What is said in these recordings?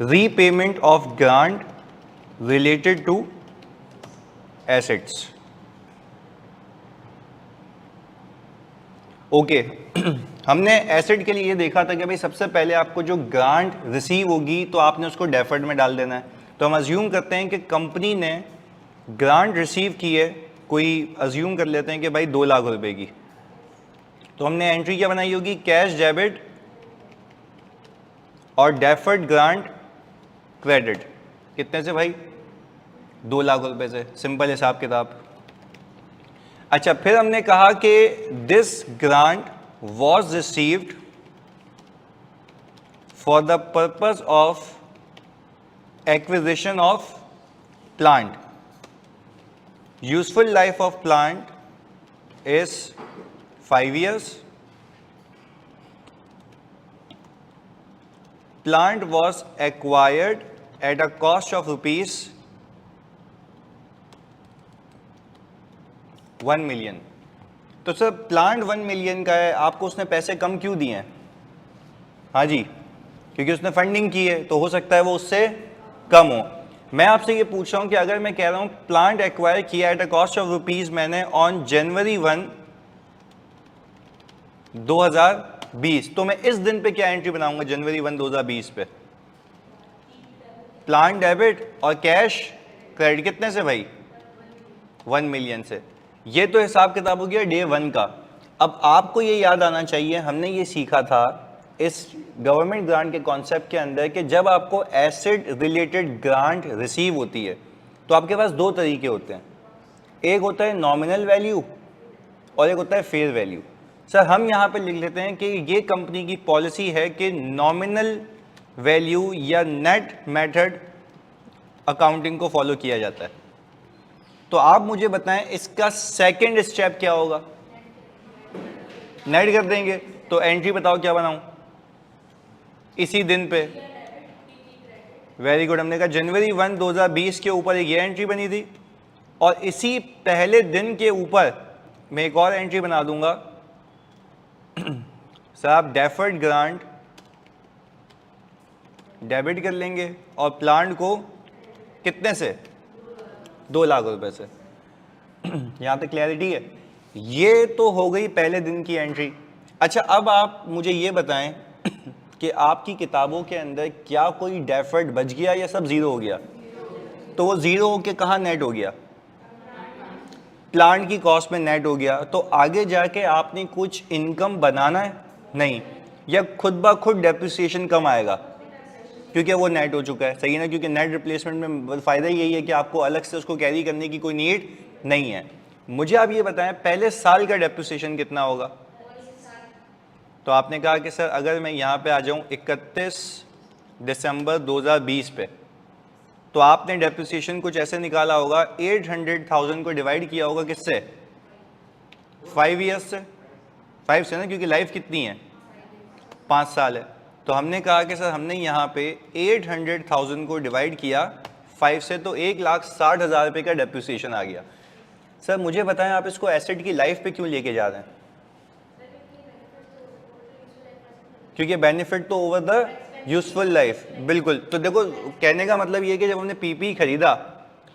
Repayment of grant related to assets. Okay हमने asset के लिए ये देखा था कि भाई सबसे पहले आपको जो ग्रांट रिसीव होगी तो आपने उसको डेफर्ड में डाल देना है। तो हम अज्यूम करते हैं कि कंपनी ने ग्रांट रिसीव की है, कोई अज्यूम कर लेते हैं कि भाई 2 लाख रुपए की। तो हमने एंट्री क्या बनाई होगी, कैश डेबिट और डेफर्ड ग्रांट क्रेडिट। कितने से भाई, 2 लाख रुपए से, सिंपल हिसाब किताब। अच्छा, फिर हमने कहा कि this grant was received for the purpose of acquisition of plant. Useful life of plant is 5 years. Plant was acquired at a cost of rupees 1 million. तो सर प्लांट 1 million का है, आपको उसने पैसे कम क्यों दिए हैं? हाँ जी, क्योंकि उसने फंडिंग की है, तो हो सकता है वो उससे कम हो। मैं आपसे ये पूछ रहा हूँ कि अगर मैं कह रहा हूँ प्लांट एक्वायर किया at a cost of rupees मैंने ऑन जनवरी 1 2020, तो मैं इस दिन पे क्या एंट्री बनाऊंगा जनवरी 1 2020 पे? प्लांट डेबिट और कैश क्रेडिट। कितने से भाई? 1 million से। ये तो हिसाब किताब हो गया डे 1 का। अब आपको ये याद आना चाहिए, हमने ये सीखा था इस गवर्नमेंट ग्रांट के कॉन्सेप्ट के अंदर कि जब आपको एसेट रिलेटेड ग्रांट रिसीव होती है तो आपके पास 2 तरीके होते हैं। एक होता है नॉमिनल वैल्यू और एक होता है फेयर वैल्यू। सर हम यहाँ पे लिख लेते हैं कि ये कंपनी की पॉलिसी है कि नॉमिनल वैल्यू या नेट मेथड अकाउंटिंग को फॉलो किया जाता है। तो आप मुझे बताएं इसका सेकंड स्टेप क्या होगा? नेट कर देंगे। तो एंट्री बताओ क्या बनाऊं इसी दिन पे? वेरी गुड, हमने कहा जनवरी 1 2020 के ऊपर एक ये एंट्री बनी थी और इसी पहले दिन के ऊपर मैं एक और एंट्री बना दूंगा। सर आप डेफर्ड ग्रांट डेबिट कर लेंगे और प्लांट को कितने से? 2 लाख रुपए से। यहां तक क्लैरिटी है? ये तो हो गई पहले दिन की एंट्री। अच्छा, अब आप मुझे ये बताएं कि आपकी किताबों के अंदर क्या कोई डेफर्ड बच गया या सब जीरो हो गया? तो वो जीरो होके कहाँ नेट हो गया? प्लांट की कॉस्ट में नेट हो गया। तो आगे जाके आपने कुछ इनकम बनाना है? नहीं, या खुद ब खुद डेप्रिसिएशन कम आएगा क्योंकि वो नेट हो चुका है, सही ना? क्योंकि नेट रिप्लेसमेंट में फ़ायदा यही है कि आपको अलग से उसको कैरी करने की कोई नीड नहीं है। मुझे आप ये बताएं पहले साल का डेप्रिसिएशन कितना होगा? तो आपने कहा कि सर अगर मैं यहाँ पे आ जाऊँ 31 दिसंबर 2020 पे, तो आपने डेप्रिसिएशन कुछ ऐसे निकाला होगा, 800,000 को डिवाइड किया होगा किससे? 5 years से। 5 से ना, क्योंकि लाइफ कितनी है? 5 साल है। तो हमने कहा कि सर हमने यहाँ पे 800,000 को डिवाइड किया 5 से, तो 1,60,000 रुपये का डेप्रिसिएशन आ गया। सर मुझे बताएं आप इसको एसेट की लाइफ पे क्यों लेके जा रहे हैं? क्योंकि बेनिफिट तो ओवर द यूजफुल लाइफ। बिल्कुल। तो देखो कहने का मतलब ये कि जब हमने पीपी खरीदा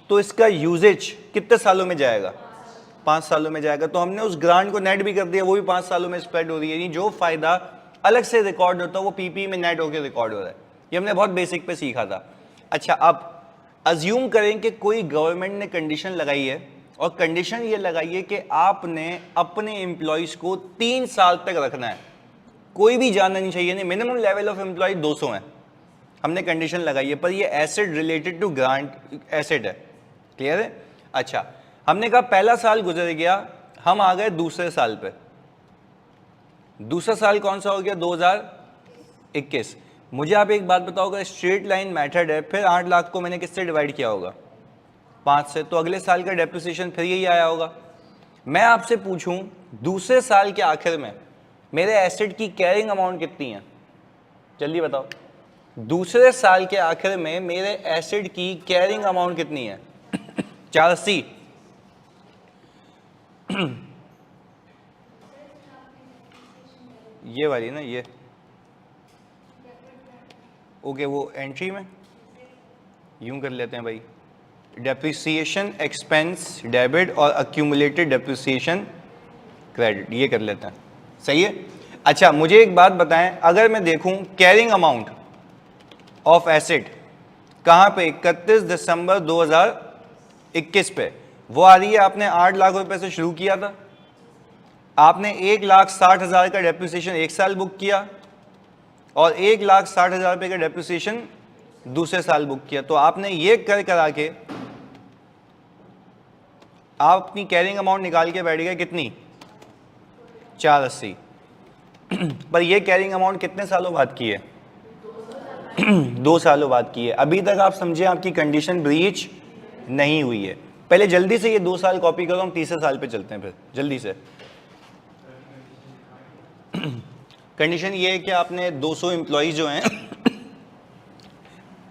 तो इसका यूजेज कितने सालों में जाएगा? 5 सालों में जाएगा। तो हमने उस ग्रांट को नेट भी कर दिया, वो भी 5 सालों में स्प्रेड हो रही है। यानी जो फायदा अलग से रिकॉर्ड होता है वो पीपी में नेट होकर रिकॉर्ड हो रहा है। ये हमने बहुत बेसिक पे सीखा था। अच्छा, अब अज्यूम करें कि कोई गवर्नमेंट ने कंडीशन लगाई है और कंडीशन ये लगाई है कि आपने अपने एम्प्लॉयज को 3 साल तक रखना है, कोई भी जानना नहीं चाहिए, नहीं, मिनिमम लेवल ऑफ एम्प्लॉय 200 है, हमने कंडीशन लगाई है, पर ये asset related to grant asset है। क्लियर है? अच्छा, हमने कहा पहला साल गुजर गया, हम आ गए दूसरे साल पे। दूसरा साल कौन सा हो गया? 2021। मुझे आप एक बात बताओ, अगर स्ट्रेट लाइन मेथड है फिर 8 लाख को मैंने किससे डिवाइड किया होगा? 5 से। तो अगले साल का डेप्रिसिएशन फिर यही आया होगा। मैं आपसे पूछूं दूसरे साल के आखिर में मेरे एसेट की कैरिंग अमाउंट कितनी है? जल्दी बताओ। दूसरे साल के आखिर में मेरे एसेट की कैरिंग अमाउंट कितनी है? 480। ये वाली ना, ये ओके वो एंट्री में यूं कर लेते हैं भाई, डेप्रिसिएशन एक्सपेंस डेबिट और अक्यूमुलेटेड डेप्रिसिएशन क्रेडिट, ये कर लेते हैं, सही है। अच्छा मुझे एक बात बताएं, अगर मैं देखूं कैरिंग अमाउंट ऑफ एसेट कहाँ पे 31 दिसंबर 2021 पे, वो आ रही है, आपने 8 लाख रुपए से शुरू किया था, आपने 1,60,000 का डेप्रिसिएशन एक साल बुक किया और 1,60,000 रुपये का डेप्रिसिएशन दूसरे साल बुक किया, तो आपने ये कर करा के आप अपनी कैरिंग अमाउंट निकाल के बैठ गए कितनी, 480। पर ये कैरिंग अमाउंट कितने सालों बाद की है, 2 सालों बाद की है। अभी तक आप समझे आपकी कंडीशन ब्रीच नहीं हुई है। पहले जल्दी से ये 2 साल कॉपी करो, हम तीसरे साल पे चलते हैं फिर जल्दी से। कंडीशन ये है कि आपने 200 एम्प्लॉयज जो हैं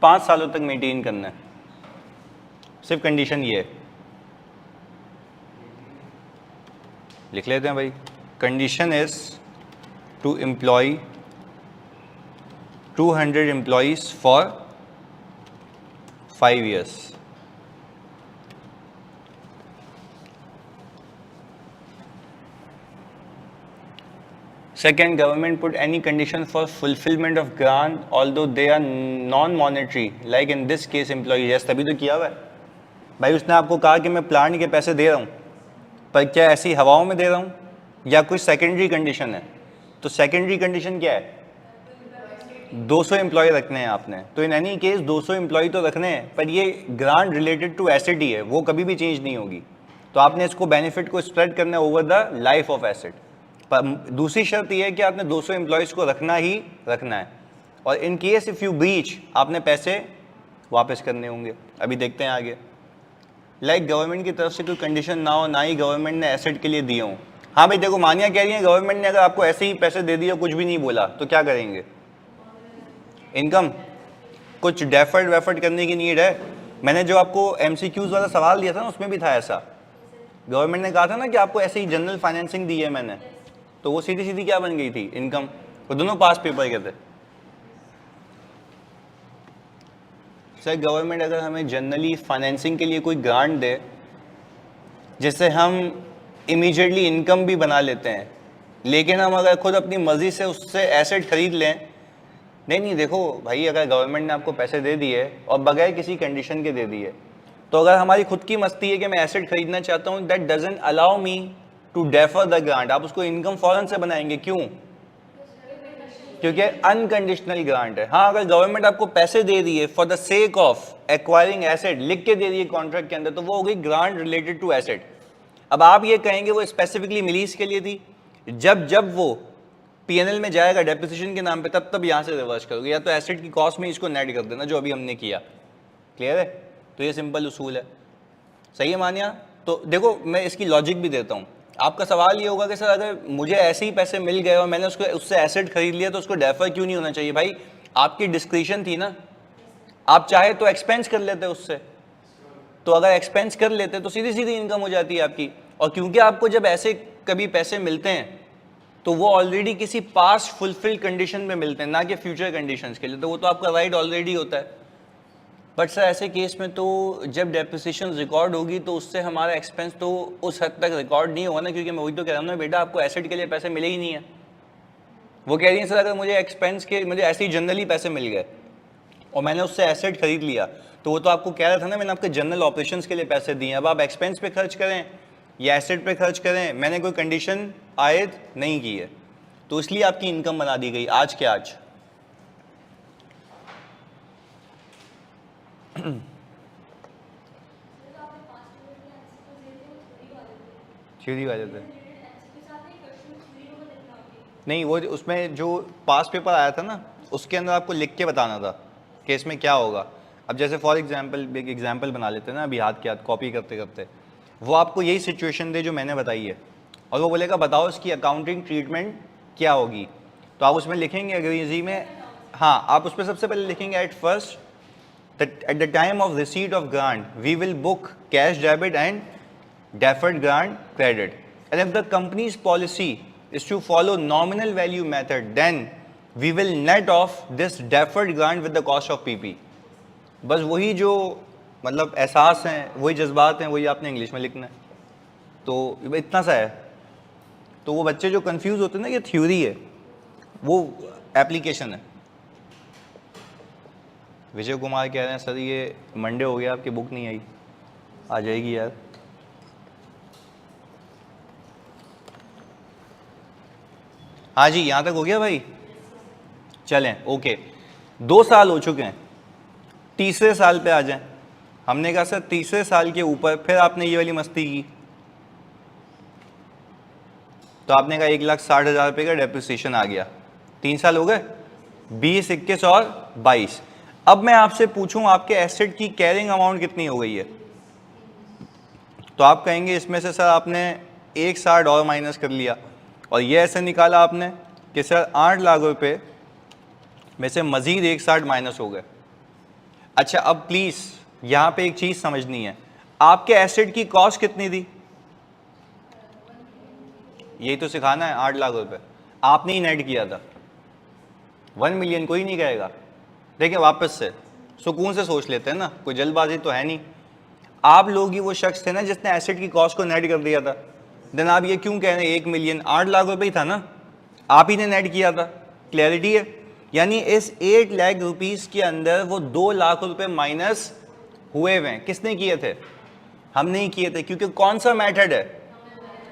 5 सालों तक मेंटेन करना है, सिर्फ कंडीशन ये है, लिख लेते हैं भाई। Condition is to employ 200 employees for 5 years। Second, government put any condition for fulfillment of grant, although they are non-monetary, like in this case employee। yes, तभी तो किया हुआ है भाई, उसने आपको कहा कि मैं प्लांट के पैसे दे रहा हूँ, पर क्या ऐसी हवाओं में दे रहा हूँ या कोई सेकेंडरी कंडीशन है? तो सेकेंडरी कंडीशन क्या है, 200 एम्प्लॉय रखने हैं आपने, तो इन एनी केस 200 एम्प्लॉय तो रखने हैं, पर ये ग्रांट रिलेटेड टू एसेट ही है, वो कभी भी चेंज नहीं होगी। तो आपने इसको बेनिफिट को स्प्रेड करना है over the life of asset. पर दूसरी शर्त यह है कि आपने 200 एम्प्लॉयज़ को रखना ही रखना है, और in case if you breach आपने पैसे वापस करने होंगे। अभी देखते हैं आगे। लाइक गवर्नमेंट की तरफ से कोई कंडीशन ना हो, ना ही गवर्नमेंट ने एसेट के लिए दिए हों। हाँ भाई देखो, मानिया कह रही है गवर्नमेंट ने अगर आपको ऐसे ही पैसे दे दिए, कुछ भी नहीं बोला, तो क्या करेंगे? इनकम कुछ डेफर्ड वेफर्ड करने की नीड है। मैंने जो आपको MCQs वाला सवाल दिया था ना, उसमें भी था ऐसा। गवर्नमेंट ने कहा था ना कि आपको ऐसे ही जनरल फाइनेंसिंग दी है मैंने, तो वो सीधी सीधी क्या बन गई थी, इनकम। वो दोनों पास पेपर के थे। सर गवर्नमेंट अगर हमें जनरली फाइनेंसिंग के लिए कोई ग्रांट दे, जिससे हम इमीडिएटली इनकम भी बना लेते हैं, लेकिन हम अगर खुद अपनी मर्जी से उससे एसेट खरीद लें, नहीं देखो भाई, अगर गवर्नमेंट ने आपको पैसे दे दिए और बगैर किसी कंडीशन के दे दिए, तो अगर हमारी खुद की मस्ती है कि मैं एसेट खरीदना चाहता हूँ, that doesn't allow me to defer the grant. आप उसको इनकम फौरन से बनाएंगे, क्यों? क्योंकि अनकंडीशनल ग्रांट है। हाँ, अगर गवर्नमेंट आपको पैसे दे रही है for the sake of acquiring asset, लिख के दे रही है कॉन्ट्रैक्ट के अंदर, तो वो हो गई ग्रांट रिलेटेड टू एसेट। अब आप ये कहेंगे वो स्पेसिफिकली मिली इसके लिए थी, जब वो P&L में जाएगा डेप्रिसिएशन के नाम पे, तब यहाँ से रिवर्स करोगे, या तो एसेट की कॉस्ट में इसको नेट कर देना, जो अभी हमने किया। क्लियर है? तो ये सिंपल उसूल है। सही है मानिया? तो देखो मैं इसकी लॉजिक भी देता हूँ। आपका सवाल ये होगा कि सर अगर मुझे ऐसे ही पैसे मिल गए और मैंने उससे एसेट खरीद लिया, तो उसको डेफर क्यों नहीं होना चाहिए? भाई आपकी डिस्क्रिशन थी ना, आप चाहे तो एक्सपेंस कर लेते उससे, तो अगर एक्सपेंस कर लेते तो सीधी सीधी इनकम हो जाती है आपकी। और क्योंकि आपको जब ऐसे कभी पैसे मिलते हैं, तो वो ऑलरेडी किसी पास्ट फुलफिल कंडीशन में मिलते हैं, ना कि फ्यूचर कंडीशंस के लिए, तो वो तो आपका राइट ऑलरेडी होता है। बट सर ऐसे केस में तो जब डेप्रिसिएशन रिकॉर्ड होगी, तो उससे हमारा एक्सपेंस तो उस हद तक रिकॉर्ड नहीं होगा ना, क्योंकि मैं वही तो कह रहा हूँ ना बेटा, आपको एसेट के लिए पैसे मिले ही नहीं है। वो कह रही है सर अगर मुझे एक्सपेंस के, मुझे ऐसे ही जनरली पैसे मिल गए और मैंने उससे एसेट खरीद लिया, तो वो तो आपको कह रहा था ना मैंने आपके जनरल ऑपरेशंस के लिए पैसे दिए। अब आप एक्सपेंस पे खर्च करें या एसेट पे खर्च करें, मैंने कोई कंडीशन आयद नहीं की है, तो इसलिए आपकी इनकम बना दी गई आज के आज। थ्योरी वाले थे नहीं, वो उसमें जो पास पेपर आया था ना, उसके अंदर आपको लिख के बताना था कि इसमें क्या होगा। अब जैसे फॉर एग्जांपल एक एग्जांपल बना लेते हैं ना, अभी हाथ के हाथ कॉपी करते करते, वो आपको यही सिचुएशन दे जो मैंने बताई है, और वो बोलेगा बताओ इसकी अकाउंटिंग ट्रीटमेंट क्या होगी, तो आप उसमें लिखेंगे अंग्रेजी में। हाँ, आप उसमें सबसे पहले लिखेंगे at first that at the time of receipt of grant we will book cash debit and deferred grant credit, and if the company's policy is to follow nominal value method, then we will net off this deferred grant with the cost of PP. बस वही जो मतलब एहसास हैं, वही जज्बात हैं, वही आपने इंग्लिश में लिखना है। तो इतना सा है। तो वो बच्चे जो कंफ्यूज होते हैं ना, ये थ्योरी है, वो एप्लीकेशन है। विजय कुमार कह रहे हैं सर ये मंडे हो गया, आपकी बुक नहीं आई। आ जाएगी यार। हाँ जी, यहाँ तक हो गया भाई। चलें, ओके। 2 साल हो चुके हैं, तीसरे साल पे आ जाएं। हमने कहा सर तीसरे साल के ऊपर फिर आपने ये वाली मस्ती की, तो आपने कहा 1,60,000 रुपये का डेप्रिसिएशन आ गया। 3 साल हो गए, 20, 21 और 22। अब मैं आपसे पूछूं आपके एसेट की कैरिंग अमाउंट कितनी हो गई है, तो आप कहेंगे इसमें से सर आपने 1,60 और माइनस कर लिया, और ये ऐसे निकाला आपने कि सर 8 लाख रुपए में से मजीद 1,60 माइनस हो गए। अच्छा, अब प्लीज़ यहाँ पे एक चीज़ समझनी है, आपके एसेट की कॉस्ट कितनी थी? यही तो सिखाना है। 8 लाख रुपए आपने ही नेट किया था। 1 मिलियन कोई नहीं कहेगा। देखिए वापस से सुकून से सोच लेते हैं ना, कोई जल्दबाजी तो है नहीं। आप लोग ही वो शख्स थे ना जिसने एसेट की कॉस्ट को नेट कर दिया था। देन आप ये क्यों कह रहे हैं 1 मिलियन? 8 लाख रुपए ही था ना, आप ही ने नेट किया था। क्लैरिटी है? यानी इस 8 लाख रुपीस के अंदर वो 2 लाख रुपए माइनस हुए हुए हैं। किसने किए थे? हम नहीं किए थे, क्योंकि कौन सा मेथड है?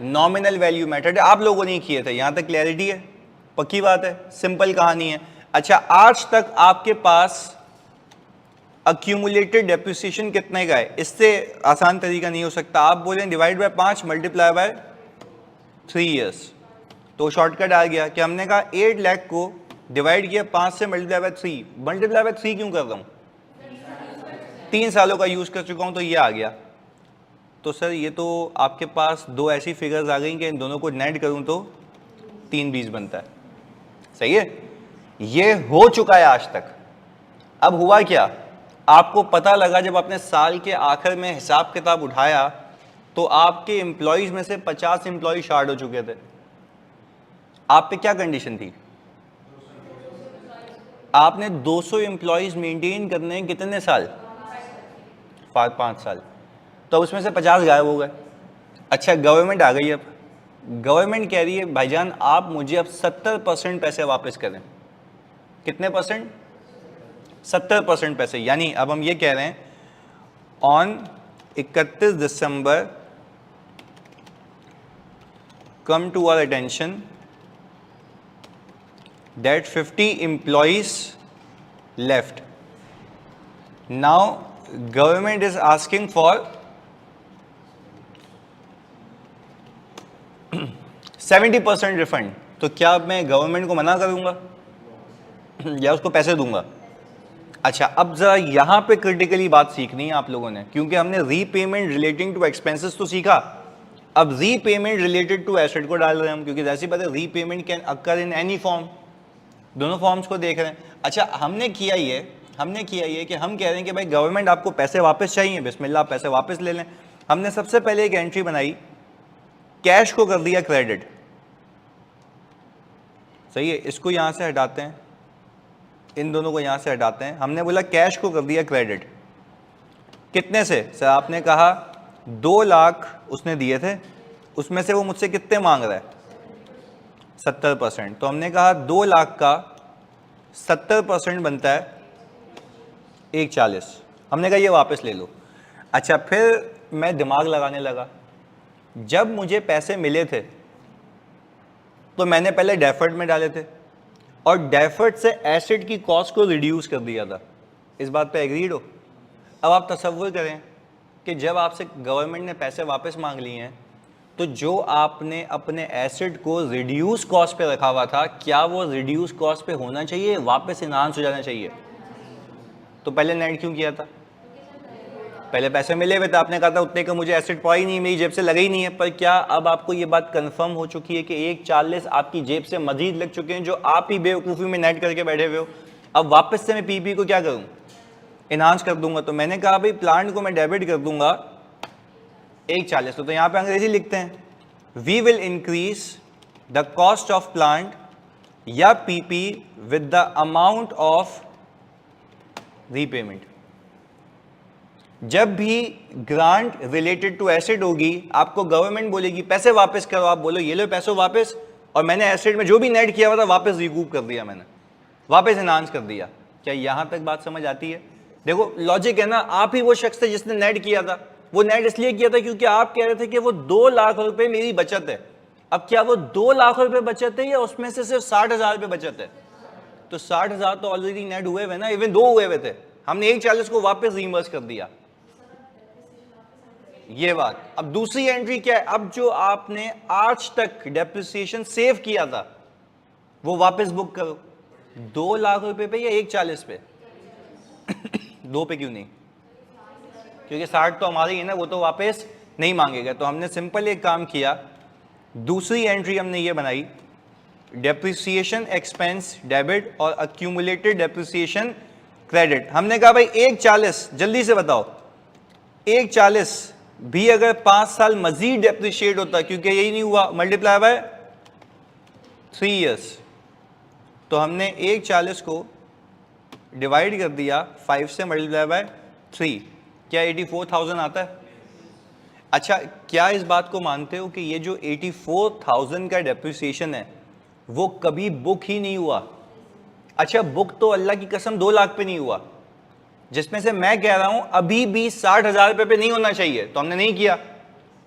नॉमिनल वैल्यू मेथड है। आप लोगों ने किए थे। यहां तक क्लैरिटी है? पक्की बात है, सिंपल कहानी है। अच्छा, आज तक आपके पास अक्यूमुलेटेड डेप्रिसिएशन कितने का है? इससे आसान तरीका नहीं हो सकता। आप बोले divide by 5 multiply by 3 years, तो शॉर्टकट आ गया कि हमने कहा 8 लाख को डिवाइड किया 5 से, मल्टीप्लाई बाय 3। मल्टीप्लाई बाय 3 क्यों कर रहा हूं? 3 सालों का यूज कर चुका हूं, तो ये आ गया। तो सर ये तो आपके पास 2 ऐसी फिगर्स आ गई कि इन दोनों को नेट करूं तो 320 बनता है। सही है? ये हो चुका है आज तक। अब हुआ क्या, आपको पता लगा जब आपने साल के आखिर में हिसाब किताब उठाया तो आपके एम्प्लॉयज में से 50 एम्प्लॉय शार्ट हो चुके थे। आप पे क्या कंडीशन थी? आपने 200 एम्प्लॉयज मेंटेन करने हैं कितने साल? 5 साल। तो उसमें से 50 गायब हो गए। अच्छा, गवर्नमेंट आ गई। अब गवर्नमेंट कह रही है भाईजान आप मुझे अब 70% पैसे वापस करें। कितने परसेंट? 70% पैसे। यानी अब हम ये कह रहे हैं on 31 December come to our attention that 50 employees left. Now government is asking for 70% refund. तो क्या अब मैं गवर्नमेंट को मना करूंगा या उसको पैसे दूंगा? अच्छा, अब जरा यहां पे क्रिटिकली बात सीखनी है आप लोगों ने, क्योंकि हमने रीपेमेंट रिलेटिंग टू एक्सपेंसेस तो सीखा। अब रीपेमेंट रिलेटेड टू एसेट को डाल रहे हैं हम, क्योंकि जैसी बात है repayment can occur in any form. दोनों फॉर्म्स को देख रहे हैं। अच्छा, हमने किया ये कि हम कह रहे हैं कि भाई गवर्नमेंट आपको पैसे वापस चाहिए, बिस्मिल्लाह पैसे वापस ले लें। हमने सबसे पहले एक एंट्री बनाई, कैश को कर दिया क्रेडिट। सही है? इसको यहां से हटाते हैं, इन दोनों को यहां से हटाते हैं। हमने बोला कैश को कर दिया क्रेडिट। कितने से? सर आपने कहा 2 लाख उसने दिए थे, उसमें से वो मुझसे कितने मांग रहा है? 70%। तो हमने कहा 2 लाख का 70% बनता है 140। हमने कहा ये वापस ले लो। अच्छा, फिर मैं दिमाग लगाने लगा। जब मुझे पैसे मिले थे तो मैंने पहले डेफर्ड में डाले थे, और डेफर्ड से एसेट की कॉस्ट को रिड्यूस कर दिया था। इस बात पे एग्रीड हो? अब आप तसव्वुर करें कि जब आपसे गवर्नमेंट ने पैसे वापस मांग लिए हैं, तो जो आपने अपने एसेट को रिड्यूस कॉस्ट पे रखा हुआ था, क्या वो रिड्यूस कॉस्ट पे होना चाहिए, वापस इनहांस हो जाना चाहिए? तो पहले नेट क्यों किया था? पहले पैसे मिले हुए थे, आपने कहा था उतने का मुझे एसेट पाई नहीं, मेरी जेब से लगे ही नहीं है। पर क्या अब आपको ये बात कंफर्म हो चुकी है कि 140 आपकी जेब से मजीद लग चुके हैं, जो आप ही बेवकूफ़ी में नेट करके बैठे हुए हो? अब वापस से मैं पीपी को क्या करूं? इनहांस कर दूंगा। तो मैंने कहा भाई प्लांट को मैं डेबिट कर दूंगा 140। तो यहाँ पे अंग्रेजी लिखते हैं, we will increase the cost of plant, या PP with the amount of repayment. जब भी ग्रांट रिलेटेड टू एसेट होगी, आपको गवर्नमेंट बोलेगी पैसे वापस करो, आप बोलो ये लो पैसों वापस, और मैंने एसेट में जो भी नेट किया हुआ था वापस रिकूप कर दिया, मैंने वापस एनहांस कर दिया। क्या यहां तक बात समझ आती है? देखो लॉजिक है ना, आप ही वो शख्स थे जिसने नेट किया था। वो नेट इसलिए किया था क्योंकि आप कह रहे थे कि वो 2 लाख रुपए मेरी बचत है। अब क्या वो 2 लाख रुपए बचत है या उसमें से सिर्फ 60,000 रुपए बचत है? तो 60,000 तो ऑलरेडी नेट हुए हुए ना, इवन 2 हुए हुए थे, हमने 140 को वापस रीइंबर्स कर दिया। ये बात। अब दूसरी एंट्री क्या है? अब जो आपने आज तक डेप्रिसिएशन सेव किया था वो वापस बुक करो। 2 लाख रुपए पे या 140 पे? 2 पे क्यों नहीं? क्योंकि 60 तो हमारी है ना, वो तो वापस नहीं मांगेगा। तो हमने सिंपल एक काम किया, दूसरी एंट्री हमने ये बनाई, डेप्रिसिएशन एक्सपेंस डेबिट और अक्यूमुलेटेड डेप्रिसिएशन क्रेडिट। हमने कहा भाई 140, जल्दी से बताओ, 140 भी अगर 5 साल मजीद डेप्रिशिएट होता, क्योंकि यही नहीं हुआ, मल्टीप्लाई बाय 3 इयर्स, तो हमने 140 को डिवाइड कर दिया 5 से, मल्टीप्लाई बाय 3, क्या 84,000 आता है? अच्छा, क्या इस बात को मानते हो कि ये जो 84,000 का डेप्रिसिएशन है वो कभी बुक ही नहीं हुआ? अच्छा, बुक तो अल्लाह की कसम 2 लाख पे नहीं हुआ, जिसमें से मैं कह रहा हूं अभी भी 60,000 रुपए पे नहीं होना चाहिए, तो हमने नहीं किया।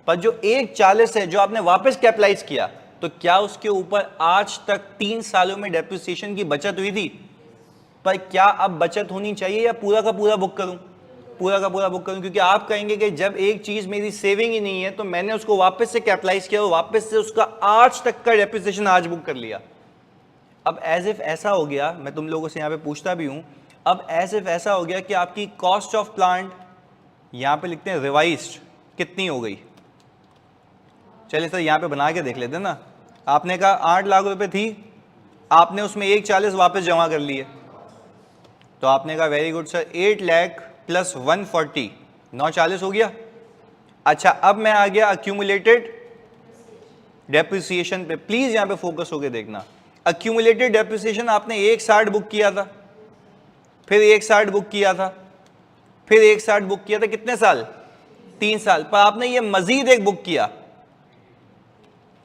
पर जो 140 है जो आपने वापस कैपिटलाइज किया, तो क्या उसके ऊपर आज तक 3 सालों में डेप्रिसिएशन की बचत हुई थी? पर क्या अब बचत होनी चाहिए या पूरा का पूरा बुक करूं? पूरा का पूरा बुक करूं, क्योंकि आप कहेंगे कि जब एक चीज मेरी सेविंग ही नहीं है तो मैंने उसको वापस से कैपिटलाइज किया और वापस से उसका आज तक का डेप्रिसिएशन आज बुक कर लिया। अब एज इफ ऐसा हो गया, मैं तुम लोगों से यहाँ पे पूछता भी हूँ, अब एज इफ ऐसा हो गया कि आपकी कॉस्ट ऑफ प्लांट यहाँ पे लिखते हैं रिवाइज्ड, कितनी हो गई? चलिए सर यहाँ पे बना के देख लेते हैं ना। आपने कहा 8 लाख रुपए थी, आपने उसमें 140 वापस जमा कर लिए, तो आपने कहा very good sir, 8 lakh plus 140, 940 हो गया। अच्छा, अब मैं आ गया अक्यूमुलेटेड डेप्रिसिएशन पे, प्लीज यहाँ पे फोकस होके देखना। अक्यूमुलेटेड डेप्रिसिएशन आपने 160 बुक किया था, फिर 160 बुक किया था, फिर 160 बुक किया था, कितने साल? 3 साल। पर आपने ये मजीद एक बुक किया,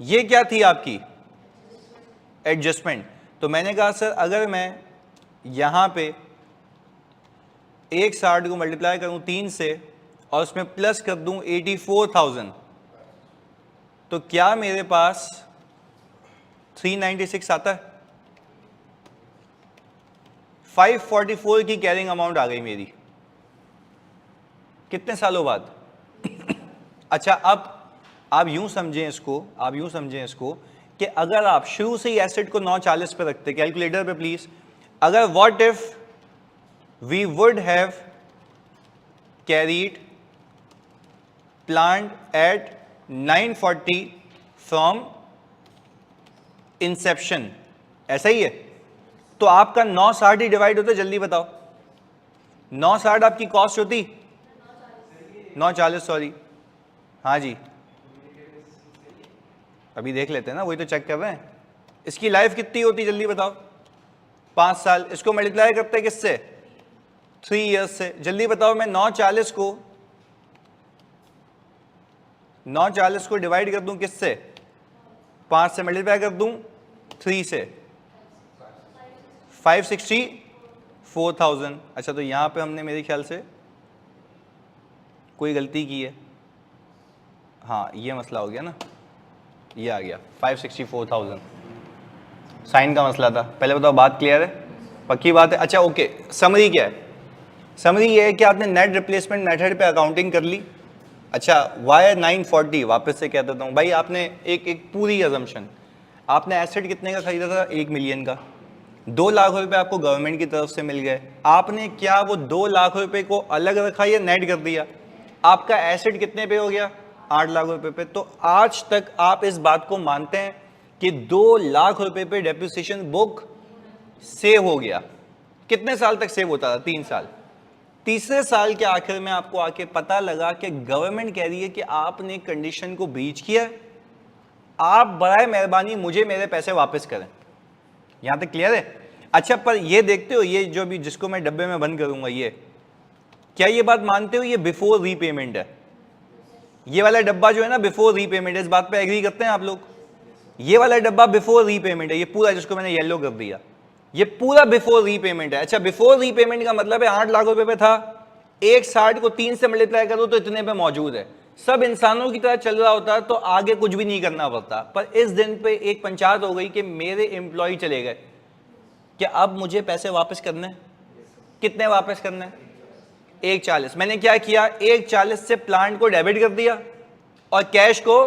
ये क्या थी आपकी? एडजस्टमेंट। तो मैंने कहा सर अगर मैं यहां पे 160 को मल्टीप्लाई करूं 3 से और उसमें प्लस कर दूं 84,000, तो क्या मेरे पास 396 आता है? 544 की कैरिंग अमाउंट आ गई मेरी, कितने सालों बाद? अच्छा, अब आप यूं समझें इसको, आप यूं समझें इसको कि अगर आप शुरू से ही एसेट को 940 पे रखते, कैलकुलेटर पे प्लीज, अगर what if we would have carried plant at 940 from inception, ऐसा ही है, तो आपका 960 ही डिवाइड होता, जल्दी बताओ। 960 आपकी कॉस्ट होती, 940 सॉरी, हाँ जी, अभी देख लेते हैं ना, वही तो चेक कर रहे हैं। इसकी लाइफ कितनी होती जल्दी बताओ? 5 साल। इसको मल्टीप्लाई करते हैं किससे? 3 इयर्स से। जल्दी बताओ, मैं 940 को डिवाइड कर दूं किससे? 5 से। मल्टीप्लाई कर दूं 3 से, 564,000। अच्छा, तो यहां पे हमने मेरे ख्याल से कोई गलती की है, हाँ ये मसला हो गया ना, ये आ गया 564,000, साइन का मसला था। पहले बताओ बात क्लियर है? पक्की बात है? अच्छा ओके, समरी क्या है? समरी ये है कि आपने नेट रिप्लेसमेंट मेथड पे अकाउंटिंग कर ली। अच्छा, वाई 940, वापस से कह देता हूँ भाई, आपने एक पूरी अजम्पशन, आपने एसेट कितने का खरीदा था? 1 मिलियन का। 2 लाख रुपए आपको गवर्नमेंट की तरफ से मिल गए, आपने क्या वो 2 लाख रुपए को अलग रखा या नेट कर दिया? आपका एसेट कितने पे हो गया? 8 लाख रुपए पे। तो आज तक आप इस बात को मानते हैं कि 2 लाख रुपए पे डेप्रिसिएशन बुक सेव हो गया। कितने साल तक सेव होता था? 3 साल। तीसरे साल के आखिर में आपको आके पता लगा कि गवर्नमेंट कह रही है कि आपने कंडीशन को ब्रीच किया, आप बराए मेहरबानी मुझे मेरे पैसे वापस करें। यहाँ तक क्लियर है? अच्छा, पर ये देखते हो, ये जो भी जिसको मैं डब्बे में बंद करूंगा, ये क्या ये बात मानते हो ये बिफोर रीपेमेंट है? ये वाला डब्बा जो है ना बिफोर रीपेमेंट है, इस बात पे एग्री करते हैं आप लोग? ये वाला डब्बा बिफोर रीपेमेंट है, ये पूरा जिसको मैंने येलो कर दिया, ये पूरा बिफोर रीपेमेंट है। अच्छा, बिफोर रीपेमेंट का मतलब है 8 लाख रुपए पे था, 160 को 3 से मल्टीप्लाई करो तो इतने पे मौजूद है, सब इंसानों की तरह चल रहा होता तो आगे कुछ भी नहीं करना पड़ता। पर इस दिन पे एक पंचायत हो गई कि मेरे एम्प्लॉय चले गए, क्या अब मुझे पैसे वापस करने? कितने वापस करने? 140। मैंने क्या किया, 140 से प्लांट को डेबिट कर दिया और कैश को।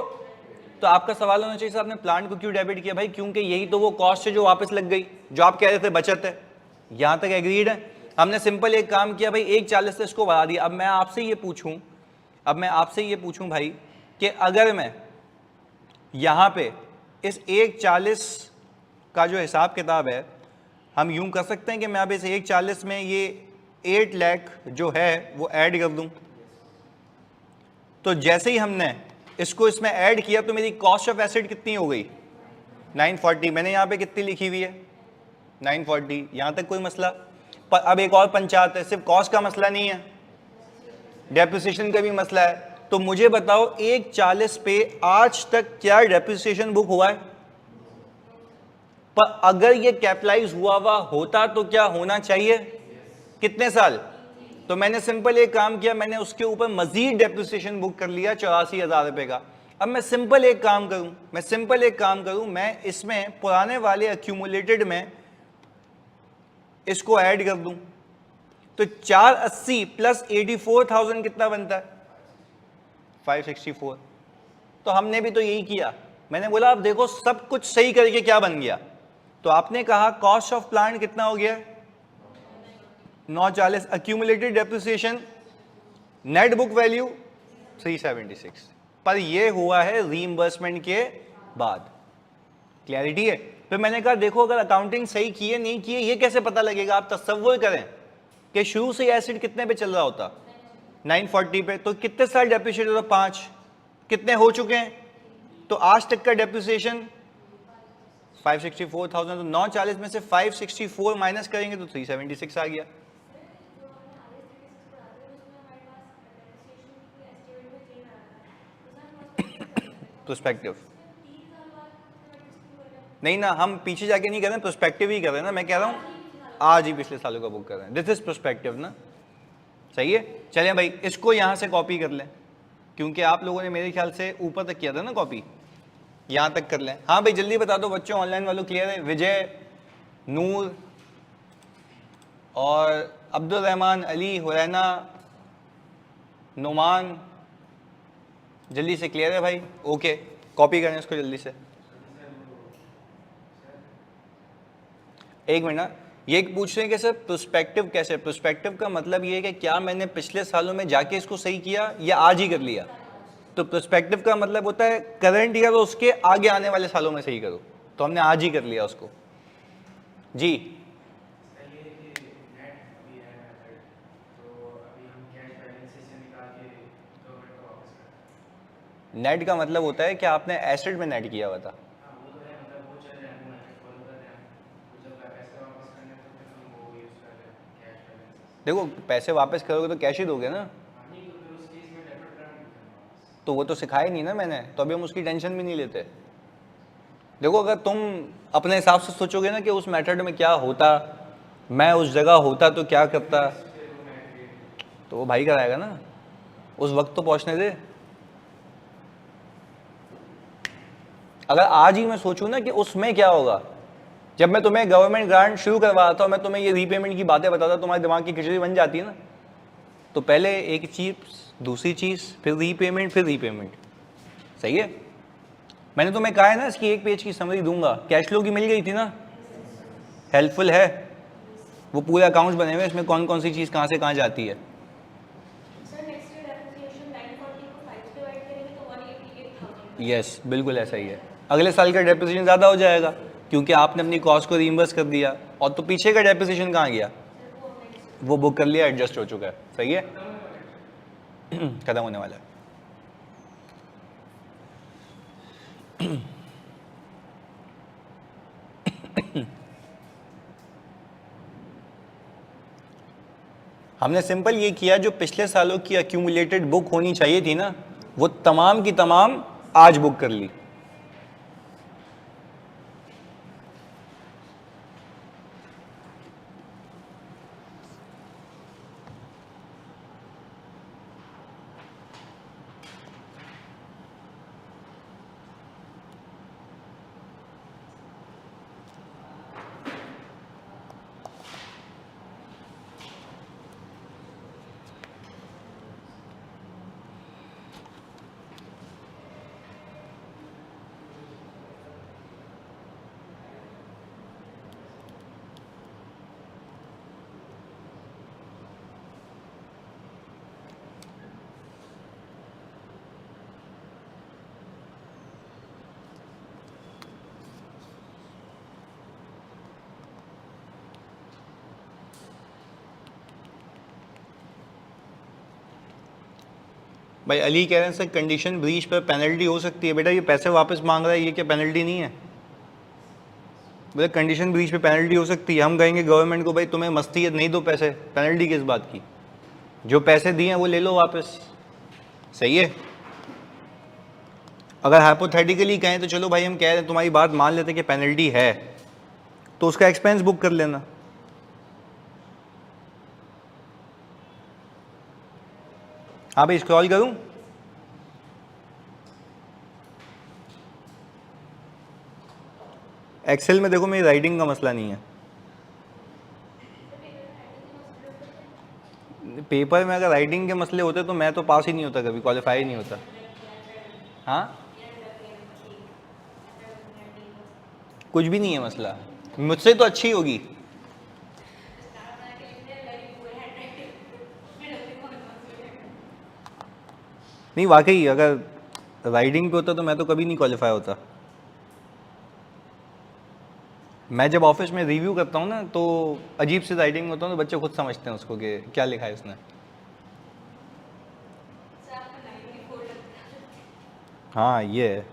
तो आपका सवाल होना चाहिए, आपने प्लांट को क्यों डेबिट किया? भाई क्योंकि यही तो वो कॉस्ट है जो वापस लग गई, जो आप कह रहे थे बचत है। यहां तक एग्रीड है? हमने सिंपल एक काम किया भाई, 140 से इसको बढ़ा दिया। अब मैं आपसे ये पूछूं भाई कि अगर मैं यहां पे इस 140 का जो हिसाब किताब है, हम यूं कर सकते हैं कि मैं अब इस 140 में ये 8 लाख जो है वो ऐड कर दूं। तो जैसे ही हमने इसको इसमें ऐड किया तो मेरी कॉस्ट ऑफ एसेट कितनी हो गई? 940। मैंने यहां पे कितनी लिखी हुई है? 940। यहां तक कोई मसला? पर अब एक और पंचायत है, सिर्फ कॉस्ट का मसला नहीं है, डेप्रिसिएशन का भी मसला है। तो मुझे बताओ 140 पे आज तक क्या डेप्रिसिएशन बुक हुआ है? पर अगर ये कैपिटलाइज हुआ होता तो क्या होना चाहिए? कितने साल? तो मैंने सिंपल एक काम किया, मैंने उसके ऊपर मजीद डेप्रिसिएशन बुक कर लिया 84,000 रुपए का। अब मैं सिंपल एक काम करूं, मैं इसमें पुराने वाले एक्यूमुलेटेड में इसको ऐड कर दूं तो 480 प्लस 84,000 कितना बनता है? 564। तो हमने भी तो यही किया, मैंने बोला अब देखो सब कुछ सही करके क्या बन गया। तो आपने कहा कॉस्ट ऑफ प्लांट कितना हो गया? 940। Accumulated depreciation, net book value 376। पर ये हुआ है रीइंबर्समेंट के बाद। क्लैरिटी है? फिर मैंने कहा देखो अगर अकाउंटिंग सही की है नहीं की है ये कैसे पता लगेगा? आप तसव्वुर करें कि शुरू से एसिड कितने पे चल रहा होता? 940 पे। तो कितने साल डेप्रिशिएट होता? 5। कितने हो चुके हैं? तो आज तक का डेप्रिसिएशन 564,000। तो 940 में से 564 माइनस करेंगे तो 376 आ गया। प्रोस्पेक्टिव नहीं ना, हम पीछे जाके नहीं कर रहे हैं, प्रोस्पेक्टिव ही कर रहे हैं ना। मैं कह रहा हूं आज ही पिछले सालों का बुक कर रहे हैं, दिस इज प्रोस्पेक्टिव ना। सही है? चलें भाई इसको यहां से कॉपी कर लें, क्योंकि आप लोगों ने मेरे ख्याल से ऊपर तक किया था ना कॉपी, यहां तक कर लें। हाँ भाई जल्दी बता दो बच्चों, ऑनलाइन वालों क्लियर है? विजय, नूर और अब्दुल रहमान, अली, हुरैना, नुमान, जल्दी से क्लियर है भाई? ओके, कॉपी करें इसको जल्दी से। एक मिनट, ये पूछ रहे हैं कि सर प्रोस्पेक्टिव कैसे? प्रोस्पेक्टिव का मतलब ये है कि क्या मैंने पिछले सालों में जाके इसको सही किया या आज ही कर लिया? तो प्रोस्पेक्टिव का मतलब होता है करंट ईयर और उसके आगे आने वाले सालों में सही करो। तो हमने आज ही कर लिया उसको। जी नेट का मतलब होता है कि आपने एसेट में नेट किया हुआ था। देखो पैसे वापस करोगे तो कैश ही दोगे ना, तो वो तो सिखाया नहीं ना मैंने, तो अभी हम उसकी टेंशन भी नहीं लेते। देखो अगर तुम अपने हिसाब से सोचोगे ना कि उस मेथड में क्या होता, मैं उस जगह होता तो क्या करता, तो वो भाई कराएगा ना, उस वक्त तो पहुंचने दे। अगर आज ही मैं सोचूं ना कि उसमें क्या होगा, जब मैं तुम्हें गवर्नमेंट ग्रांट शुरू करवा रहा था, मैं तुम्हें ये रीपेमेंट की बातें बताता, तुम्हारे दिमाग की खिचड़ी बन जाती है ना। तो पहले एक चीज, दूसरी चीज, फिर रीपेमेंट, फिर रीपेमेंट। सही है? मैंने तुम्हें कहा है ना इसकी एक पेज की समरी दूंगा। कैश फ्लो की मिल गई थी ना, हेल्पफुल है? वो पूरे अकाउंट्स बने हुए, इसमें कौन कौन सी चीज कहां से कहां जाती है। यस बिल्कुल ऐसा ही है। अगले साल का डेप्रिसिएशन ज़्यादा हो जाएगा क्योंकि आपने अपनी कॉस्ट को रीइंबर्स कर दिया, और तो पीछे का डेप्रिसिएशन कहाँ गया? वो बुक कर लिया, एडजस्ट हो चुका है। सही है? खत्म होने वाला है। हमने सिंपल ये किया, जो पिछले सालों की अक्यूमुलेटेड बुक होनी चाहिए थी ना, वो तमाम की तमाम आज बुक कर ली। भाई अली कह रहे हैं सर कंडीशन ब्रीच पर पेनल्टी हो सकती है। बेटा ये पैसे वापस मांग रहा है, ये क्या पेनल्टी नहीं है? बोले कंडीशन ब्रीच पे पेनल्टी हो सकती है। हम कहेंगे गवर्नमेंट को भाई तुम्हें मस्ती है, नहीं दो पैसे, पेनल्टी किस बात की? जो पैसे दिए हैं वो ले लो वापस। सही है। अगर हाइपोथेटिकली कहें तो चलो भाई हम कह रहे हैं तुम्हारी बात मान लेते कि पेनल्टी है, तो उसका एक्सपेंस बुक कर लेना। हाँ भाई स्क्रॉल करूं? एक्सेल में देखो मेरी राइटिंग का मसला नहीं है। पेपर में अगर राइटिंग के मसले होते तो मैं तो पास ही नहीं होता, कभी क्वालिफाई ही नहीं होता। हाँ कुछ भी नहीं है मसला, मुझसे तो अच्छी होगी। नहीं वाकई अगर राइटिंग पे होता तो मैं तो कभी नहीं क्वालिफाई होता। मैं जब ऑफिस में रिव्यू करता हूँ ना तो अजीब सी राइटिंग होता हूँ तो बच्चे खुद समझते हैं उसको कि क्या लिखा है इसने। हाँ ये है,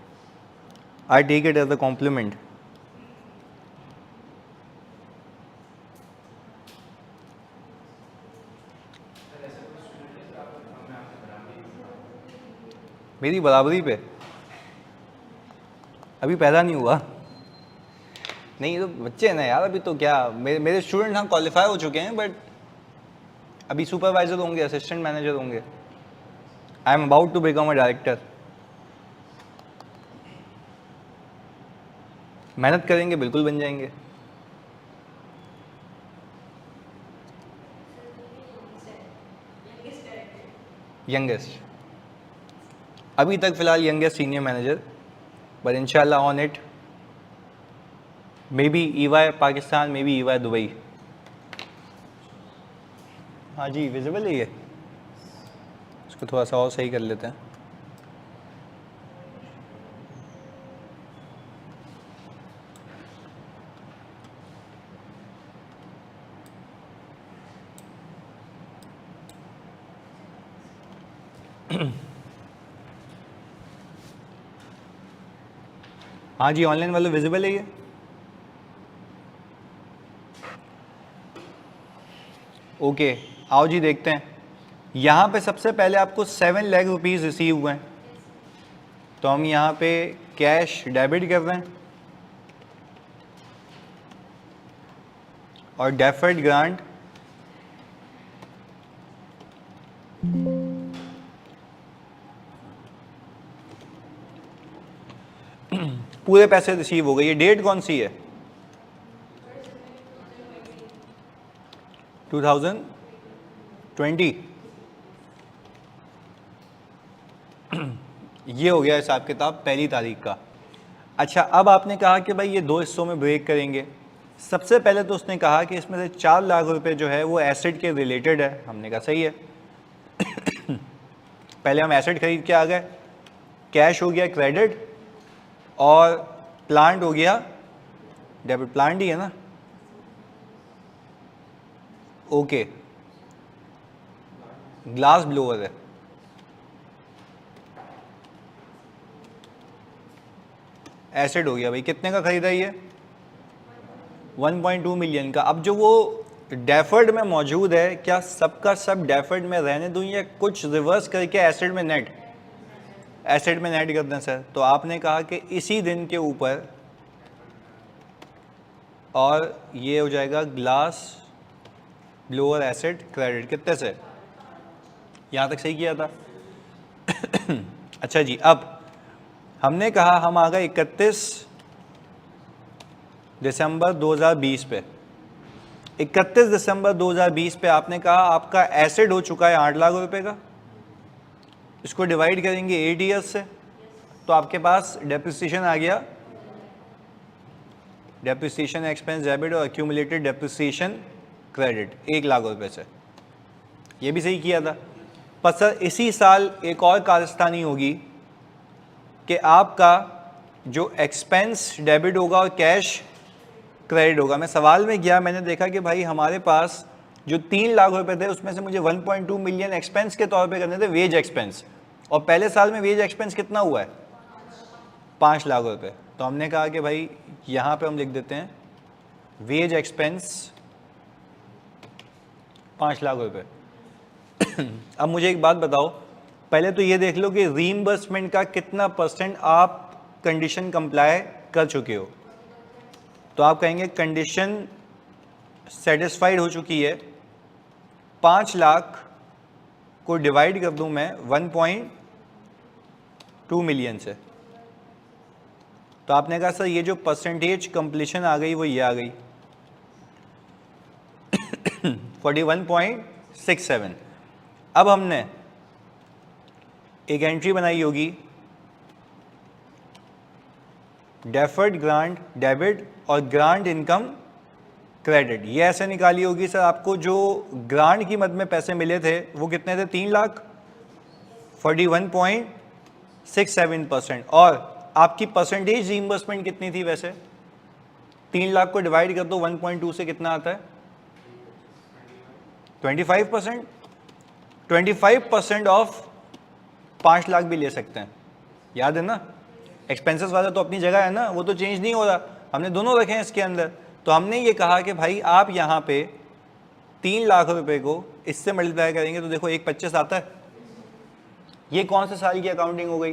I take it as a compliment. मेरी बराबरी पे अभी पैदा नहीं हुआ। नहीं ये तो बच्चे हैं ना यार, अभी तो क्या मेरे स्टूडेंट हाँ क्वालिफाई हो चुके हैं, बट अभी सुपरवाइजर होंगे, असिस्टेंट मैनेजर होंगे। I am about to become a director. मेहनत करेंगे बिल्कुल बन जाएंगे। यंगेस्ट अभी तक फिलहाल यंगेस्ट सीनियर मैनेजर, बट इंशाल्लाह on it. May be EY Pakistan, may be EY Dubai. हाँ जी विजिबल है ये, इसको थोड़ा सा और सही कर लेते हैं। हाँ जी ऑनलाइन वालों विजिबल है ये। ओके आओ जी देखते हैं। यहाँ पे सबसे पहले आपको 7 लाख रुपीज़ रिसीव हुए हैं, तो हम यहाँ पे कैश डेबिट कर रहे हैं और डेफर्ड ग्रांट पूरे पैसे रिसीव हो गए। ये डेट कौन सी है? 2020। ये हो गया हिसाब किताब पहली तारीख का। अच्छा अब आपने कहा कि भाई ये 2 हिस्सों में ब्रेक करेंगे। सबसे पहले तो उसने कहा कि इसमें से 4 लाख रुपए जो है वो एसेट के रिलेटेड है। हमने कहा सही है। पहले हम एसेट खरीद के आ गए, कैश हो गया क्रेडिट और प्लांट हो गया डेबिट। प्लांट ही है ना? ओके ग्लास ब्लोअर है। एसेट हो गया भाई, कितने का खरीदा ये? 1.2 मिलियन का। अब जो वो डेफर्ड में मौजूद है, क्या सबका सब डेफर्ड में रहने दूं या कुछ रिवर्स करके एसिड में नेट कर दें सर? तो आपने कहा कि इसी दिन के ऊपर, और ये हो जाएगा ग्लास ब्लोअर एसिड क्रेडिट कितने से, यहाँ तक सही किया था। अच्छा जी, अब हमने कहा हम आ गए 31 दिसंबर 2020 पे। 31 दिसंबर 2020 पे आपने कहा आपका एसिड हो चुका है 8 लाख रुपए का, इसको डिवाइड करेंगे 8 ईयर्स से, तो आपके पास डेप्रिसिएशन आ गया, डेप्रिसिएशन एक्सपेंस डेबिट और एक्यूमुलेटेड डेप्रिसिएशन क्रेडिट 1 लाख रुपए से। ये भी सही किया था। पर सर इसी साल एक और कारस्तानी होगी कि आपका जो एक्सपेंस डेबिट होगा और कैश क्रेडिट होगा। मैं सवाल में गया, मैंने देखा कि भाई हमारे पास जो 3 लाख रुपए थे उसमें से मुझे 1.2 मिलियन एक्सपेंस के तौर पे करने थे, वेज एक्सपेंस, और पहले साल में वेज एक्सपेंस कितना हुआ है 5 लाख रुपए। तो हमने कहा कि भाई यहाँ पे हम लिख देते हैं वेज एक्सपेंस 5 लाख रुपए। अब मुझे एक बात बताओ, पहले तो ये देख लो कि रीइंबर्समेंट का कितना % आप कंडीशन कंप्लाई कर चुके हो। तो आप कहेंगे कंडीशन सेटिस्फाइड हो चुकी है, 5 लाख को डिवाइड कर दूं मैं 1.2 मिलियन से। तो आपने कहा सर ये जो परसेंटेज कंप्लीशन आ गई वो ये आ गई 41.67। अब हमने एक एंट्री बनाई होगी डेफर्ड ग्रांट डेबिट और ग्रांट इनकम क्रेडिट। ये ऐसे निकाली होगी सर, आपको जो ग्रांट की मद में पैसे मिले थे वो कितने थे 3 लाख, 41.67%। और आपकी परसेंटेज रीइंबर्समेंट कितनी थी वैसे? 3 लाख को डिवाइड कर दो 1.2 से कितना आता है 25%। 25% ऑफ 5 लाख भी ले सकते हैं, याद है ना। एक्सपेंसेस वाला तो अपनी जगह है ना, वो तो चेंज नहीं हो रहा, हमने दोनों रखे हैं इसके अंदर। तो हमने ये कहा कि भाई आप यहाँ पे 3 लाख रुपए को इससे मल्टीप्लाई करेंगे तो देखो 1.25 आता है। ये कौन से साल की अकाउंटिंग हो गई?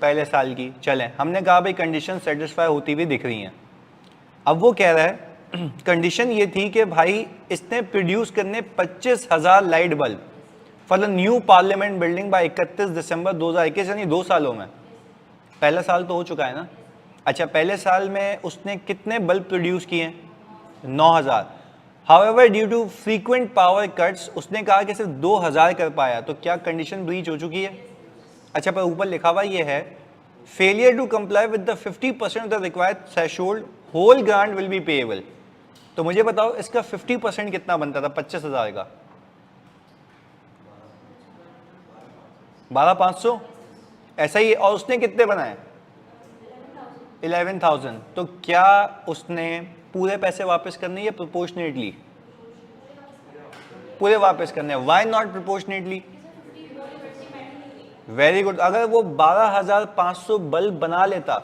पहले साल की। चलें, हमने कहा भाई कंडीशन सेटिस्फाई होती हुई दिख रही हैं। अब वो कह रहा है कंडीशन ये थी कि भाई इसने प्रोड्यूस करने 25,000 light bulb for the new parliament building bye 31 दिसंबर 2021, यानी 2 सालों में। पहला साल तो हो चुका है ना। अच्छा, पहले साल में उसने कितने बल्ब प्रोड्यूस किए? 9,000। However due to frequent power cuts उसने कहा कि सिर्फ 2,000 कर पाया, तो क्या कंडीशन ब्रीच हो चुकी है? अच्छा, पर ऊपर लिखा हुआ ये है failure to comply with the 50% of the required threshold whole grant will be payable. तो मुझे बताओ इसका 50% कितना बनता था 25,000 का? 12,500 ऐसा ही है। और उसने कितने बनाए? 11,000। तो क्या उसने पूरे पैसे वापस करने या प्रोपोर्शनेटली? पूरे वापस करने। Why not proportionately? Very good. अगर वो 12,500 बल्ब बना लेता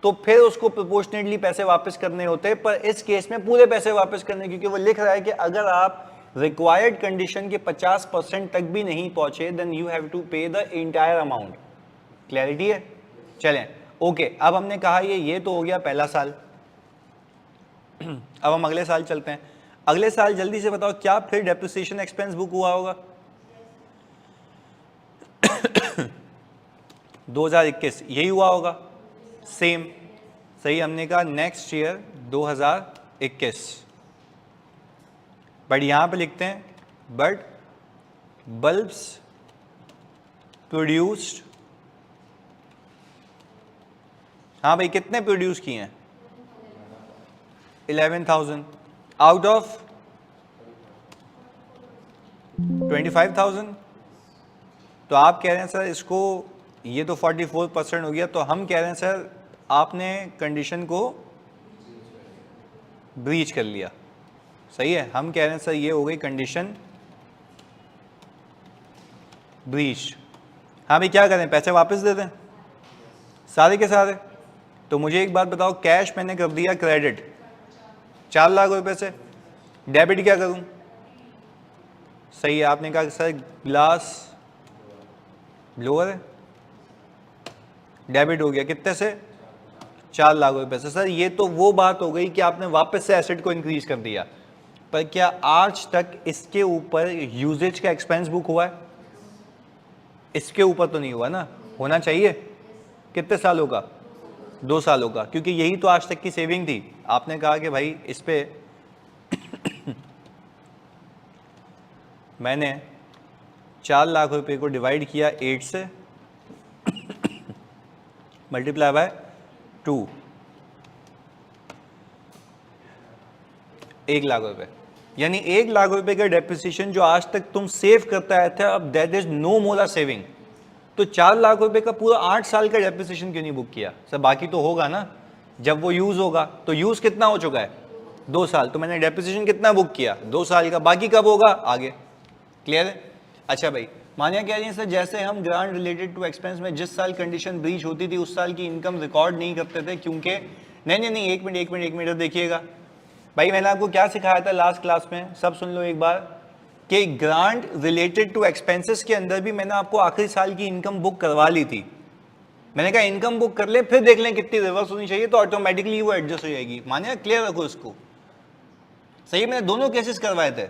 तो फिर उसको प्रोपोर्शनेटली पैसे वापस करने होते, पर इस केस में पूरे पैसे वापस करने, क्योंकि वो लिख रहा है कि अगर आप रिक्वायर्ड कंडीशन के 50% तक भी नहीं पहुंचे देन यू हैव टू पे द एंटायर अमाउंट। क्लैरिटी है? चलें, ओके। अब हमने कहा ये तो हो गया पहला साल। अब हम अगले साल चलते हैं। अगले साल जल्दी से बताओ क्या फिर डेप्रिसिएशन एक्सपेंस बुक हुआ होगा? 2021 यही हुआ होगा, सेम। सही, हमने कहा नेक्स्ट ईयर 2021, बट यहां पे लिखते हैं बट बल्ब्स प्रोड्यूस्ड। हाँ भाई, कितने प्रोड्यूस किए हैं? 11,000 आउट ऑफ 25,000। तो आप कह रहे हैं सर इसको, ये तो 44% हो गया, तो हम कह रहे हैं सर आपने कंडीशन को ब्रीच कर लिया। सही है, हम कह रहे हैं सर ये हो गई कंडीशन ब्रीच। हाँ भाई, क्या करें, पैसे वापस दे दें सारे के सारे? तो मुझे एक बात बताओ, कैश मैंने कर दिया क्रेडिट 4 लाख रुपए से, डेबिट क्या करूं? सही है, आपने कहा कि सर ग्लास ब्लोअर है, डेबिट हो गया कितने से? 4 लाख रुपए से। सर ये तो वो बात हो गई कि आपने वापस से एसेट को इंक्रीज कर दिया, पर क्या आज तक इसके ऊपर यूजेज का एक्सपेंस बुक हुआ है? इसके ऊपर तो नहीं हुआ ना, होना चाहिए। कितने सालों का? 2 सालों का, क्योंकि यही तो आज तक की सेविंग थी। आपने कहा कि भाई इस पे मैंने 4 लाख रुपए को डिवाइड किया 8 से मल्टीप्लाई बाय 2, 1 लाख रुपए, यानी 1 लाख रुपए का डेप्रिसिएशन जो आज तक तुम सेव करता आया था, अब that is no more a saving. तो 4 लाख रुपए का पूरा 8 साल का डेप्रिसिएशन क्यों नहीं बुक किया? सर बाकी तो होगा ना, जब वो यूज होगा। तो यूज कितना हो चुका है? 2 साल। तो मैंने डेप्रिसिएशन कितना बुक किया? 2 साल का। बाकी कब होगा? आगे। क्लियर है? अच्छा भाई, मानिए कह रही है सर जैसे हम ग्रांट रिलेटेड टू एक्सपेंस में जिस साल कंडीशन ब्रीच होती थी उस साल की इनकम रिकॉर्ड नहीं करते थे, क्योंकि नहीं, एक मिनट देखिएगा भाई, मैंने आपको क्या सिखाया था लास्ट क्लास में, सब सुन लो एक बार, कि ग्रांट रिलेटेड टू एक्सपेंसेस के अंदर भी मैंने आपको आखिरी साल की इनकम बुक करवा ली थी। मैंने कहा इनकम बुक कर ले, फिर देख लें कितनी रिवर्स होनी चाहिए, तो ऑटोमेटिकली वो एडजस्ट हो जाएगी। मानिए क्लियर रखो इसको। सही, मैंने दोनों केसेस करवाए थे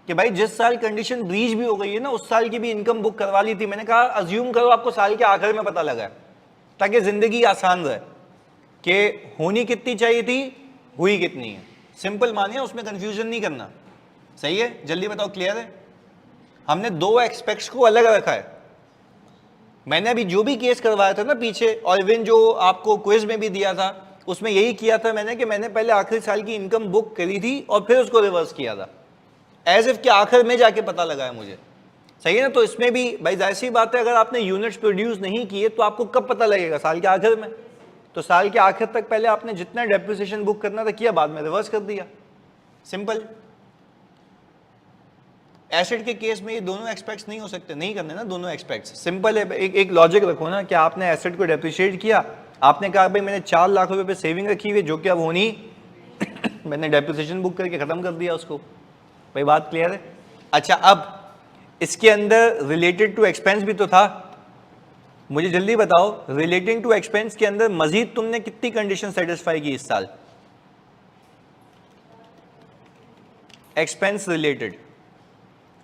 कि भाई जिस साल कंडीशन ब्रीच भी हो गई है ना, उस साल की भी इनकम बुक करवा ली थी। मैंने कहा अज्यूम करो आपको साल के आखिर में पता लगा है, ताकि जिंदगी आसान रहे कि होनी कितनी चाहिए थी, हुई कितनी है। सिंपल मानिए, उसमें कंफ्यूजन नहीं करना। सही है, जल्दी बताओ क्लियर है? हमने 2 एस्पेक्ट्स को अलग रखा है। मैंने अभी जो भी केस करवाया था ना पीछे, और इवन जो आपको क्विज में भी दिया था, उसमें यही किया था मैंने कि मैंने पहले आखिरी साल की इनकम बुक करी थी और फिर उसको रिवर्स किया था, एज इफ कि आखिर में जाके पता लगा है मुझे। सही है ना? तो इसमें भी भाई जाहिर सी बात है, अगर आपने यूनिट्स प्रोड्यूस नहीं किए तो आपको कब पता लगेगा? साल के आखिर में। तो साल के आखिर तक पहले आपने जितना डेप्रिसिएशन बुक करना था किया, बाद में रिवर्स कर दिया। सिंपल। एसेट के केस में ये दोनों एक्सपेक्ट्स नहीं हो सकते, नहीं करने ना दोनों एक्सपेक्ट्स। सिंपल है, एक लॉजिक रखो ना कि आपने एसेट को डेप्रिशिएट किया, आपने कहा भाई मैंने 4 लाख रुपए पे सेविंग रखी हुई जो कि अब होनी मैंने डेप्रिसिएशन बुक करके खत्म कर दिया उसको। भाई बात क्लियर है? अच्छा, अब इसके अंदर रिलेटेड टू एक्सपेंस भी तो था। मुझे जल्दी बताओ, रिलेटिंग टू एक्सपेंस के अंदर मजीद तुमने कितनी कंडीशन सेटिस्फाई की इस साल? Expense related.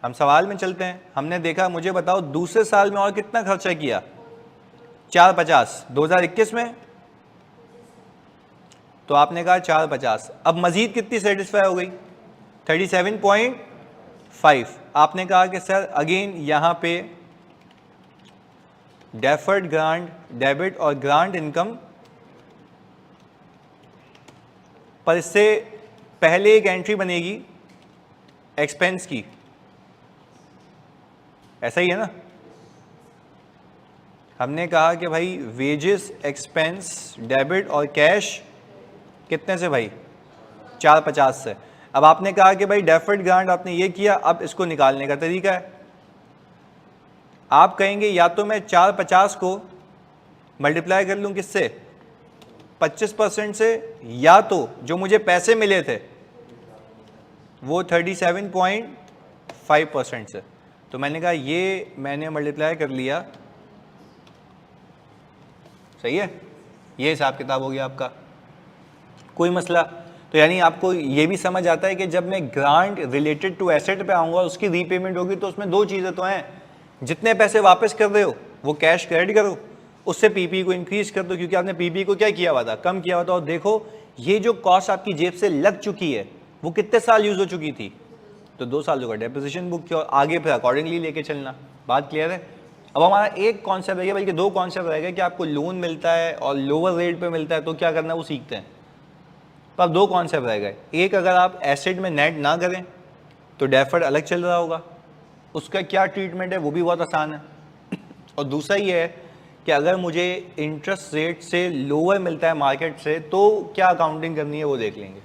हम सवाल में चलते हैं। हमने देखा, मुझे बताओ दूसरे साल में और कितना खर्चा किया? 450 2021 में, तो आपने कहा 450। अब मजीद कितनी सेटिस्फाई हो गई? 37.5। आपने कहा कि सर अगेन यहां पे डेफर्ड ग्रांट डेबिट और ग्रांट इनकम, पर इससे पहले एक एंट्री बनेगी एक्सपेंस की, ऐसा ही है ना? हमने कहा कि भाई वेजेस, एक्सपेंस, डेबिट और कैश कितने से भाई? 450 से। अब आपने कहा कि भाई डेफर्ड ग्रांट आपने ये किया, अब इसको निकालने का तरीका है। आप कहेंगे या तो मैं 450 को मल्टीप्लाई कर लूं किससे? 25% से, या तो जो मुझे पैसे मिले थे वो 37.5% से। तो मैंने कहा ये मैंने मल्टीप्लाई कर लिया। सही है, ये हिसाब किताब हो गया आपका, कोई मसला? तो यानी आपको ये भी समझ आता है कि जब मैं ग्रांट रिलेटेड टू एसेट पे आऊँगा, उसकी रीपेमेंट होगी, तो उसमें 2 चीज़ें तो हैं। जितने पैसे वापस कर रहे हो वो कैश क्रेडिट करो, उससे पीपी को इंक्रीज कर दो, क्योंकि आपने पीपी को क्या किया हुआ था? कम किया हुआ था। और देखो ये जो कॉस्ट आपकी जेब से लग चुकी है वो कितने साल यूज हो चुकी थी? तो 2 सालों का डेप्रिसिएशन बुक किया और आगे फिर अकॉर्डिंगली लेके चलना। बात क्लियर है? अब हमारा एक कॉन्सेप्ट रह गया, बल्कि 2 कॉन्सेप्ट रह गए कि आपको लोन मिलता है और लोअर रेट पे मिलता है तो क्या करना है वो सीखते हैं। तो अब 2 कॉन्सेप्ट रह गए। एक, अगर आप एसेट में नेट ना करें तो डेफर्ड अलग चल रहा होगा, उसका क्या ट्रीटमेंट है वो भी बहुत आसान है। और दूसरा ये है कि अगर मुझे इंटरेस्ट रेट से लोअर मिलता है मार्केट से तो क्या अकाउंटिंग करनी है वो देख लेंगे।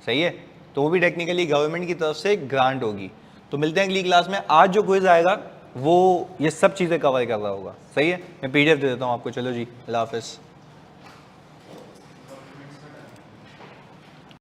सही है? तो वो भी टेक्निकली गवर्नमेंट की तरफ से ग्रांट होगी। तो मिलते हैं अगली क्लास में। आज जो क्विज आएगा वो ये सब चीज़ें कवर कर रहा होगा। सही है? मैं PDF दे देता हूँ आपको। चलो जी, अल्लाह हाफिज़।